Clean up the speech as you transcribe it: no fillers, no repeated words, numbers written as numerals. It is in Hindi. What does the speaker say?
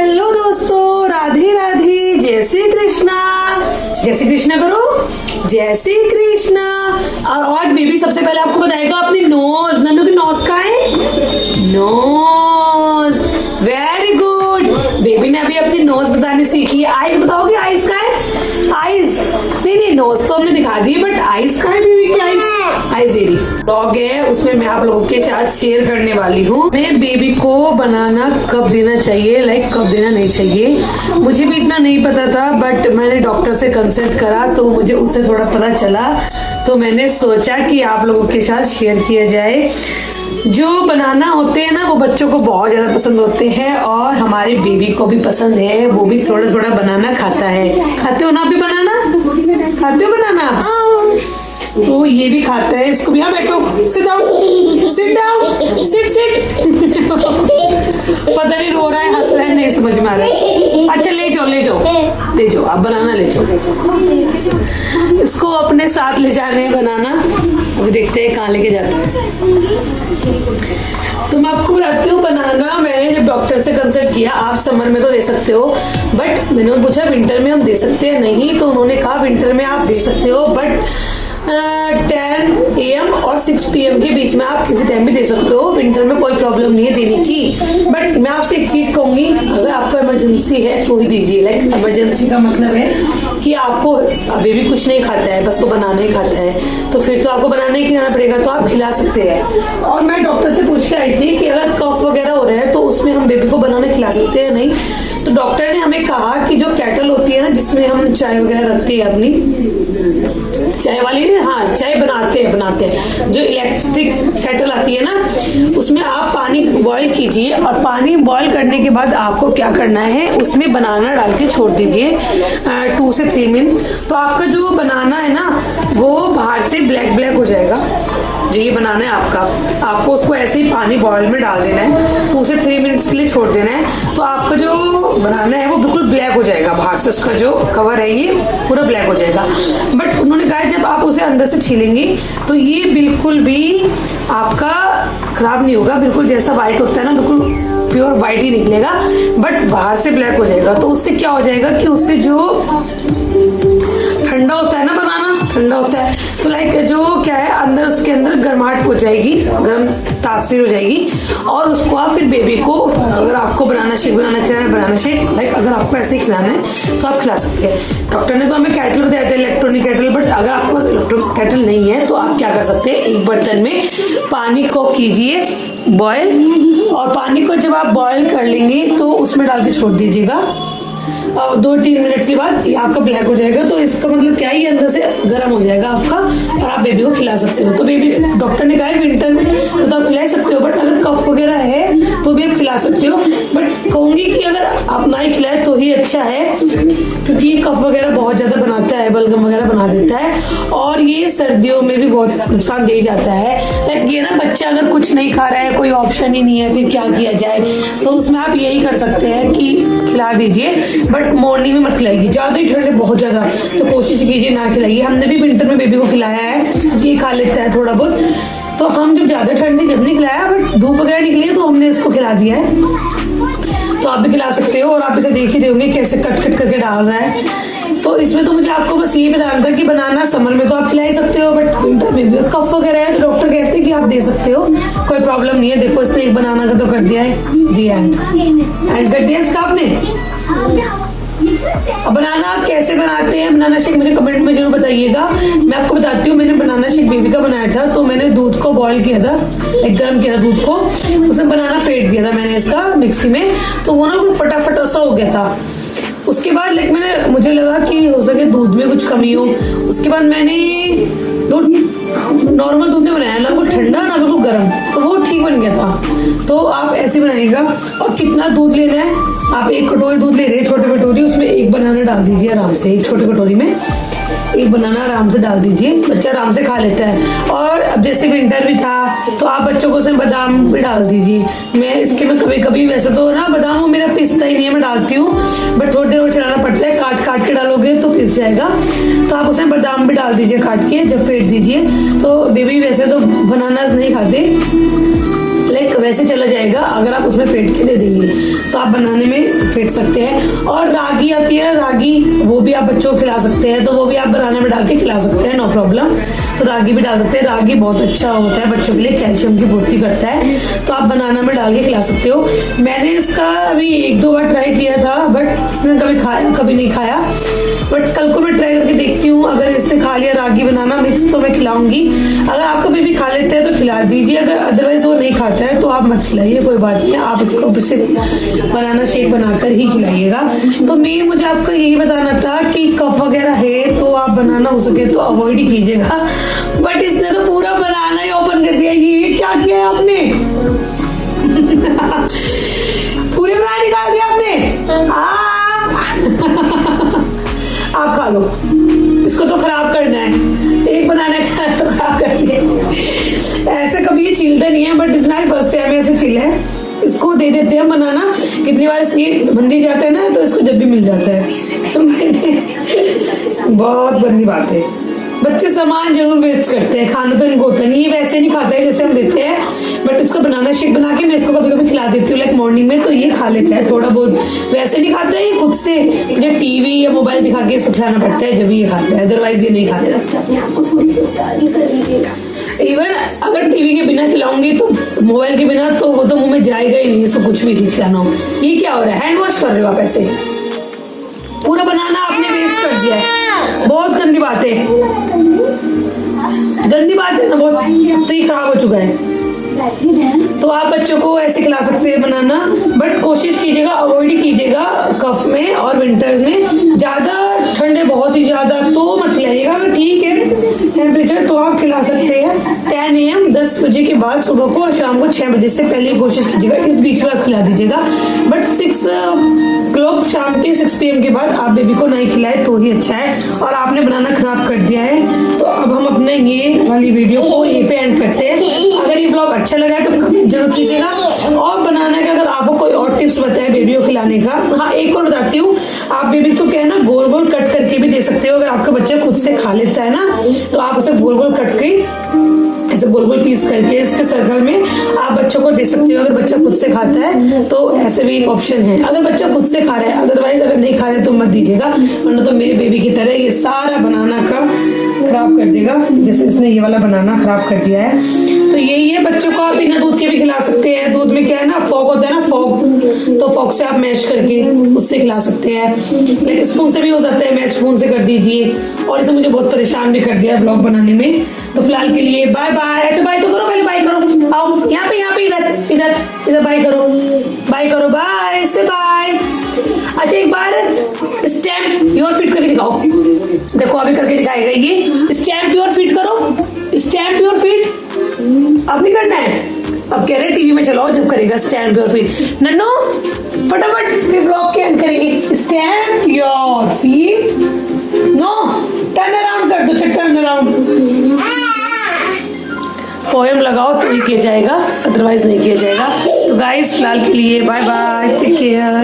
हेलो दोस्तों, राधे राधे, जय श्री कृष्णा। जय श्री कृष्णा करो, जय श्री कृष्णा। और आज बेबी सबसे पहले आपको बताएगा अपनी नोज। नन्नू की नोज कहाँ है? Knows, very good. बेबी ने अभी अपनी नोज बताने सीखी है। आइज बताओगे? आइज कहाँ है? आइज नहीं, नोज तो हमने दिखा दी, बट आइज कहाँ है बेबी की? आइज ये ब्लॉग है, उसमें मैं आप लोगों के साथ शेयर करने वाली हूँ मैं बेबी को बनाना कब देना चाहिए, लाइक कब देना नहीं चाहिए। मुझे भी इतना नहीं पता था, बट मैंने डॉक्टर से कंसल्ट करा तो मुझे उससे थोड़ा पता चला, तो मैंने सोचा कि आप लोगों के साथ शेयर किया जाए। जो बनाना होते हैं ना, वो बच्चों को बहुत ज्यादा पसंद होते हैं और हमारे बेबी को भी पसंद है। वो भी थोड़ा थोड़ा बनाना खाता है। खाते हो ना भी बनाना? खाते हो बनाना? तो ये भी खाता है। इसको भी, यहाँ बैठो, sit down, sit down, sit sit. पता नहीं रो रहा है, हंस रहा है, नहीं समझ में आ रहा है। अच्छा ले जाओ ले जाओ ले जाओ, आप बनाना ले जाओ। इसको अपने साथ ले जाने हैं बनाना। अभी देखते हैं कहाँ लेके जाते हैं। तो मैं आपको बताती हूँ, बनाना मैंने जब डॉक्टर से कंसल्ट किया, आप समर में तो दे सकते हो, बट मैंने पूछा विंटर में हम दे सकते हैं नहीं, तो उन्होंने कहा विंटर में आप दे सकते हो, बट 10 AM और 6 PM के बीच में आप किसी टाइम भी दे सकते हो। विंटर में कोई प्रॉब्लम नहीं है देने की। बट मैं आपसे एक चीज कहूंगी, अगर आपको इमरजेंसी है तो ही दीजिए। लाइक इमरजेंसी का मतलब है कि आपको अभी भी कुछ नहीं खाता है, बस वो बनाना ही खाता है, तो फिर तो आपको बनाना ही खिलाना पड़ेगा, तो आप खिला सकते हैं। और मैं डॉक्टर से पूछ के आई थी कि अगर कफ वगैरह हो रहा है तो उसमें हम बेबी को बनाना खिला सकते हैं नहीं। तो डॉक्टर ने हमें कहा कि जो केटल होती है ना, जिसमें हम चाय वगैरह रखते हैं, अपनी चाय वाली, हाँ चाय बनाते हैं, जो इलेक्ट्रिक केटल आती है ना, उसमें आप पानी बॉईल कीजिए और पानी बॉईल करने के बाद आपको क्या करना है, उसमें बनाना डाल के छोड़ दीजिए 2 से 3 मिनट। तो आपका जो बनाना है ना, वो बाहर से ब्लैक ब्लैक हो जाएगा। जो ये बनाना है आपको उसको ऐसे ही पानी बॉईल में डाल देना है, 2 से 3 मिनट्स के लिए छोड़ देना है। तो आपका जो बनाना है वो बिल्कुल ब्लैक हो जाएगा, बाहर से उसका जो कवर है ये पूरा ब्लैक हो जाएगा। बट उन्होंने कहा जब आप उसे अंदर से छीलेंगे तो ये बिल्कुल भी आपका खराब नहीं होगा, बिल्कुल जैसा व्हाइट होता है ना, बिल्कुल प्योर व्हाइट ही निकलेगा, बट बाहर से ब्लैक हो जाएगा। तो उससे क्या हो जाएगा कि उससे जो ठंडा होता है ना, बनाना ठंडा होता है, तो लाइक जो क्या है अंदर, उसके अंदर गर्माहट हो जाएगी, गर्म तासीर हो जाएगी। और उसको आप फिर बेबी को, अगर आपको बनाना शेक बनाना खिलाना है, बनाना शेक लाइक अगर आपको ऐसे ही खिलाना है तो आप खिला सकते हैं। डॉक्टर ने तो हमें केटल बताया था, इलेक्ट्रॉनिक केटल, बट अगर आपके पास इलेक्ट्रॉनिक केटल नहीं है तो आप क्या कर सकते हैं, एक बर्तन में पानी को कीजिए बॉयल, और पानी को जब आप बॉयल कर लेंगे तो उसमें डाल के छोड़ दीजिएगा। और 2-3 मिनट के बाद ये आपका ब्लैक हो जाएगा। तो इसका मतलब क्या है, ये अंदर से गर्म हो जाएगा आपका और आप बेबी को खिला सकते हो। तो बेबी, डॉक्टर ने कहा है विंटर में तो आप खिला सकते हो, बट अगर कफ वगैरह है तो भी आप खिला सकते हो। बट कहूंगी कि अगर आप ना ही खिलाए तो ही अच्छा है, क्योंकि ये कफ वगैरह बहुत ज्यादा बनाता है, बलगम वगैरह बना देता है, और ये सर्दियों में भी बहुत नुकसान दे जाता है। लाइक ये ना, बच्चा अगर कुछ नहीं खा रहा है, कोई ऑप्शन ही नहीं है, फिर क्या किया जाए, तो उसमें आप यही कर सकते हैं कि खिला दीजिए, बट मॉर्निंग में मत खिलाइए। ज्यादा ही ठंड है बहुत ज्यादा, तो कोशिश कीजिए ना खिलाइए। हमने भी विंटर में बेबी को खिलाया है, क्योंकि ये खा लेता है थोड़ा बहुत। तो हम जब ज्यादा ठंड थी जब नहीं खिलाया, बट धूप वगैरह निकली है तो हमने इसको खिला दिया है। तो आप भी खिला सकते हो, और आप इसे देख ही रहे होंगे कैसे कट कट करके डाल रहा है। तो इसमें तो मुझे आपको बस ये बताना था कि बनाना समर में तो आप खिला ही सकते हो, बट विंटर में भी कफ वगैरह है तो डॉक्टर कहते हैं कि आप दे सकते हो, कोई प्रॉब्लम नहीं है। देखो इसने एक बनाना का तो कर दिया है, एंड कर दिया इसका आपने। अब बनाना आप कैसे बनाते हैं, बनाना शेक मुझे कमेंट में जरूर बताइएगा। मैं आपको बताती हूँ, मैंने बनाना शेक बेबी का बनाया था। तो मैंने दूध को बॉईल किया था, एक गर्म किया था दूध को, उसमें बनाना फेंट दिया था मैंने इसका मिक्सी में, तो वो ना फटाफट ऐसा हो गया था। उसके बाद लाइक मुझे लगा कि हो सके दूध में कुछ कमी हो। उसके बाद मैंने नॉर्मल दूध में बनाया, ना वो ठंडा ना बिल्कुल गर्म, तो वो ठीक बन गया था। तो आप ऐसे बनाइएगा। और कितना दूध लेना है, आप 1 कटोरी दूध ले रहे हैं, छोटी कटोरी, उसमें 1 बनाना डाल दीजिए आराम से। एक छोटी कटोरी में 1 बनाना आराम से डाल दीजिए, बच्चा आराम से खा लेता है। और अब जैसे विंटर भी था तो आप बच्चों को उसमें बादाम भी डाल दीजिए। मैं इसके में कभी कभी, वैसे तो ना बादाम वो मेरा पिसता ही नहीं है, मैं डालती हूँ, बट थोड़ी देर और चलाना पड़ता है, काट काट के डालोगे तो पिस जाएगा। तो आप उसमें बादाम भी डाल दीजिए काट के, जब फेंट दीजिए। तो बेबी वैसे तो बनाना नहीं खाते, लाइक वैसे चला जाएगा। अगर आप उसमें फेंट के दे देंगे तो आप बनाने में फेंट सकते हैं। और रागी आती है, रागी वो भी आप बच्चों को खिला सकते हैं, तो वो भी आप बनाने में डाल के खिला सकते हैं, नो प्रॉब्लम। तो रागी भी डाल सकते हैं, रागी बहुत अच्छा होता है बच्चों के लिए, कैल्शियम की पूर्ति करता है, तो आप बनाना में डाल के खिला सकते हो। मैंने इसका अभी 1-2 बार ट्राई किया था, बट इसने कभी नहीं खाया। बट कल को मैं ट्राई करके देखती हूँ, अगर इसने खा लिया रागी बनाना मिक्स तो मैं खिलाऊंगी। अगर आपका बेबी खा लेते हैं तो खिला दीजिए, अगर अदरवाइज वो नहीं खाता है तो आप मत खिलाइए, कोई बात नहीं, आप उसको सिर्फ बनाना शेक बनाकर ही खिलाइएगा। तो मुझे आपको यही बताना था कि कफ वगैरह है तो आप बनाना हो सके तो अवॉइड ही कीजिएगा। बट इसने तो पूरा बनाना ही ओपन कर दिया। ये क्या किया है आपने? पूरे बनाना निकाल दिया आपने। आप खा लो, इसको तो खराब करना है, एक बनाने का तो खराब कर दिया। ऐसे कभी ये छीलते नहीं है, बट इस नाइट फर्स्ट टाइम ऐसे छीला है। इसको दे देते हैं बनाना, कितनी बार स्वीट बंदी जाता है ना, तो इसको जब भी मिल जाता है। तो बहुत गंदी बात है, बच्चे सामान जरूर वेस्ट करते हैं, खाना तो इनको होता नहीं है, वैसे नहीं खाता है जैसे हम देते हैं। बट इसका बनाना शेक बना के मैं इसको कभी कभी खिला देती हूँ, लाइक मॉर्निंग में, तो ये खा लेता है थोड़ा बहुत। वैसे नहीं खाता है ये खुद से, मुझे टीवी या मोबाइल दिखा के सुखलाना पड़ता है जब ये खाता है, अदरवाइज ये नहीं खाता। इवन अगर टीवी के बिना खिलाऊंगी तो मोबाइल के बिना तो वो तो मुंह में जाएगा ही नहीं, इसको कुछ भी खिलाना हो। ये क्या हो रहा है? हैंड वॉश कर रहे हो आप ऐसे? पूरा बनाना आपने वेस्ट कर दिया है, बहुत गंदी बात है, गंदी बात है ना, बहुत तो खराब हो चुका है। तो आप बच्चों को ऐसे खिला सकते हैं बनाना, बट कोशिश कीजिएगा अवॉइड कीजिएगा कफ में और विंटर्स में। ज्यादा ठंडे बहुत ही ज्यादा तो मत खिलाइएगा, अगर ठीक है टेम्परेचर तो आप खिला सकते हैं 10 AM 10 बजे के बाद सुबह को, और शाम को 6 बजे से पहले कोशिश कीजिएगा, इस बीच में आप खिला दीजिएगा। बट 6 o'clock शाम के 6 PM के बाद आप बेबी को नहीं खिलाए तो ही अच्छा है। और आपने बनाना खराब कर दिया है, तो अब हम अपने ये वाली वीडियो को यहीं पे एंड करते हैं। अगर ये ब्लॉग अच्छा लगा है तो कमेंट जरूर कीजिएगा, और बनाने का अगर आपको कोई और टिप्स बताए बेबी को खिलाने का। हाँ, एक और बताती हूँ, आप बेबी को क्या है ना, गोल गोल कट करके भी दे सकते हो। अगर आपका बच्चा खुद से खा लेता है ना, तो आप उसे गोल गोल कट के ऐसे गोल गोल पीस करके इसके सर्कल में आप बच्चों को दे सकते हो। अगर बच्चा खुद से खाता है तो ऐसे भी एक ऑप्शन है, अगर बच्चा खुद से खा रहा है। अदरवाइज अगर नहीं खा रहा है तो मत दीजिएगा, वरना तो मेरे बेबी की तरह ये सारा बनाना का खराब कर देगा, जैसे इसने ये वाला बनाना खराब कर दिया है। तो यही है, बच्चों को आप बिना दूध के भी खिला सकते हैं। दूध में क्या है ना, फॉग होता है ना, फॉग, तो फॉग से आप मैश करके उससे खिला सकते हैं। लाइक स्पून से भी हो जाता है, मैश स्पून से कर दीजिए। और इसे मुझे बहुत परेशान भी कर दिया ब्लॉग बनाने में। तो फिलहाल के लिए बाय बाय। अच्छा बाय तो करो, पहले बाय करो, आओ यहाँ पे इधर बाय करो, बाय से बाय। अच्छा एक बार स्टैम्प योर फीट करके दिखाओ, देखो अभी करके दिखाएगा ये। स्टैम्प योर फीट करो, स्टैम्प योर फीट। अब नहीं करना है, अब कह रहे टीवी में चलाओ जब करेगा स्टैम्प योर फीट। नन्नू फटाफट फिर ब्लॉग के एंड करेंगे। Stamp your feet, no turn around कर दो, टर्न अराउंड। पोएम लगाओ तो ही किया जाएगा, अदरवाइज नहीं किया जाएगा। तो गाइस फिलहाल के लिए बाय बाय, टेक केयर।